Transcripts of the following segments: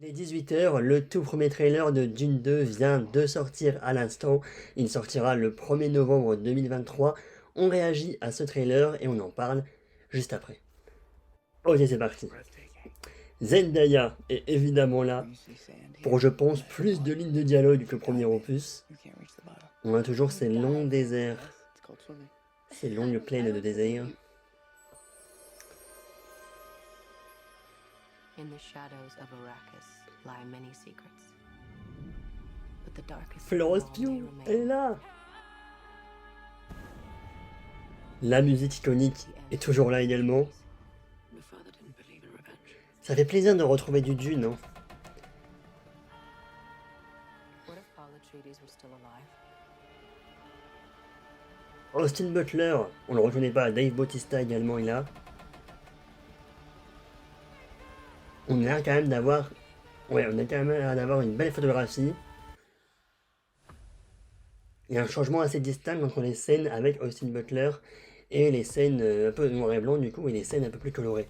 Il est 18 h, le tout premier trailer de Dune 2 vient de sortir à l'instant. Il sortira le 1er novembre 2023. On réagit à ce trailer et on en parle juste après. Ok, c'est parti. Zendaya est évidemment là pour, je pense, plus de lignes de dialogue que le premier opus. On a toujours ces longs déserts, ces longues plaines de désert. Florence Pugh, elle est là. La musique iconique est toujours là également. Ça fait plaisir de retrouver du Dune, hein. Austin Butler, on le reconnaît pas, Dave Bautista également est là. On a quand même d'avoir... Ouais, on a quand même d'avoir une belle photographie. Il y a un changement assez distinct entre les scènes avec Austin Butler et les scènes un peu noir et blanc du coup, et les scènes un peu plus colorées.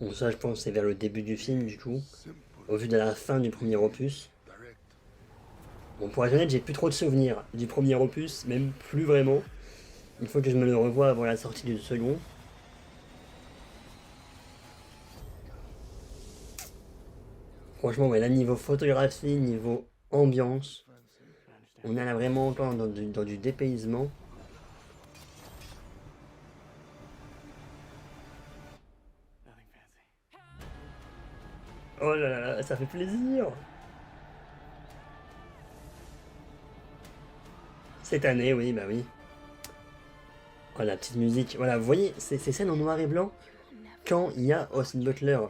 Bon, ça, je pense, c'est vers le début du film, du coup, au vu de la fin du premier opus. Bon, pour être honnête, j'ai plus trop de souvenirs du premier opus, même plus vraiment. Il faut que je me le revoie avant la sortie du second. Franchement, ouais, là, niveau photographie, niveau ambiance, on est là vraiment encore dans du dépaysement. Oh là là, ça fait plaisir. Cette année, oui, bah oui. Oh, la petite musique. Voilà, vous voyez, ces scènes en noir et blanc, quand il y a Austin Butler,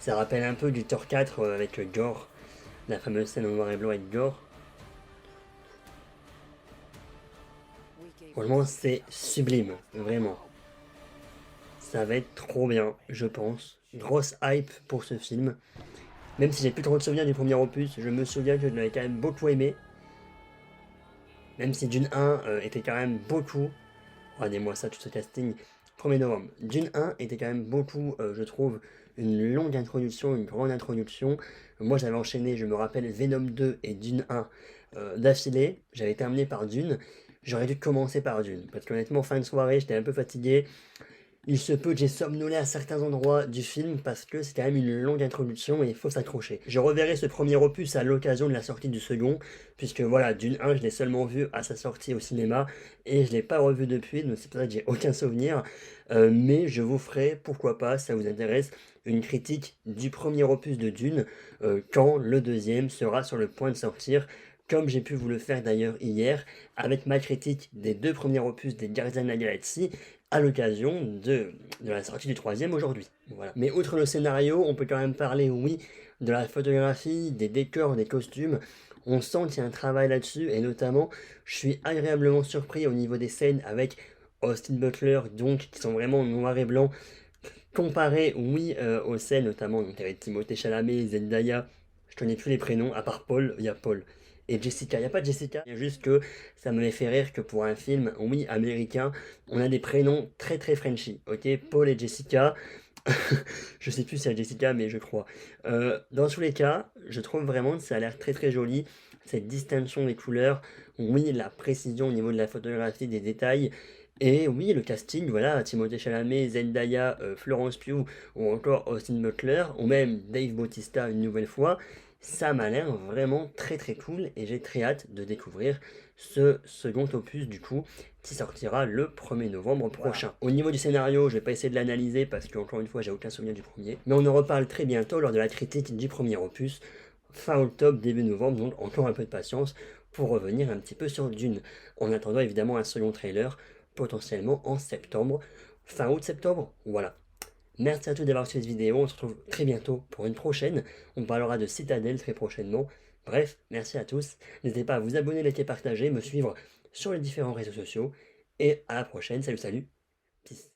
ça rappelle un peu du Thor 4 avec Gore, la fameuse scène en noir et blanc avec Gore. Franchement, c'est sublime, vraiment. Ça va être trop bien, je pense. Grosse hype pour ce film. Même si j'ai plus trop de souvenirs du premier opus, je me souviens que je l'avais quand même beaucoup aimé. Même si Dune 1 était quand même beaucoup... Regardez-moi ça, tout ce casting. 1er novembre. Dune 1 était quand même beaucoup, je trouve, une longue introduction, une grande introduction. Moi, j'avais enchaîné, je me rappelle, Venom 2 et Dune 1 d'affilée. J'avais terminé par Dune. J'aurais dû commencer par Dune. Parce qu'honnêtement, fin de soirée, j'étais un peu fatigué. Il se peut que j'ai somnolé à certains endroits du film parce que c'est quand même une longue introduction et il faut s'accrocher. Je reverrai ce premier opus à l'occasion de la sortie du second, puisque voilà, Dune 1, je l'ai seulement vu à sa sortie au cinéma et je l'ai pas revu depuis, donc c'est pour ça que j'ai aucun souvenir. Mais je vous ferai, pourquoi pas, si ça vous intéresse, une critique du premier opus de Dune quand le deuxième sera sur le point de sortir. Comme j'ai pu vous le faire d'ailleurs hier, avec ma critique des deux premiers opus des Gardiens de la Galaxie, à l'occasion de la sortie du troisième aujourd'hui. Voilà. Mais outre le scénario, on peut quand même parler, oui, de la photographie, des décors, des costumes. On sent qu'il y a un travail là-dessus, et notamment, je suis agréablement surpris au niveau des scènes avec Austin Butler, donc, qui sont vraiment noir et blanc, comparé, oui, aux scènes, notamment, donc, avec Timothée Chalamet, Zendaya, je connais plus les prénoms, à part Paul, il y a Paul. Et Jessica, il n'y a pas de Jessica, il y a juste que ça m'avait fait rire que pour un film, oui, américain, on a des prénoms très très Frenchy, ok? Paul et Jessica, je sais plus si c'est Jessica, mais je crois. Dans tous les cas, je trouve vraiment que ça a l'air très très joli, cette distinction des couleurs, oui, la précision au niveau de la photographie, des détails, et oui, le casting, voilà, Timothée Chalamet, Zendaya, Florence Pugh, ou encore Austin Butler, ou même Dave Bautista une nouvelle fois, ça m'a l'air vraiment très très cool, et j'ai très hâte de découvrir ce second opus du coup, qui sortira le 1er novembre prochain. Au niveau du scénario, je vais pas essayer de l'analyser parce qu'encore une fois, j'ai aucun souvenir du premier. Mais on en reparle très bientôt lors de la critique du premier opus, fin octobre, début novembre, donc encore un peu de patience pour revenir un petit peu sur Dune. En attendant évidemment un second trailer, potentiellement en septembre, fin août-septembre, voilà. Merci à tous d'avoir suivi cette vidéo, on se retrouve très bientôt pour une prochaine. On parlera de Citadel très prochainement. Bref, merci à tous. N'hésitez pas à vous abonner, liker, partager, me suivre sur les différents réseaux sociaux. Et à la prochaine, salut salut, peace.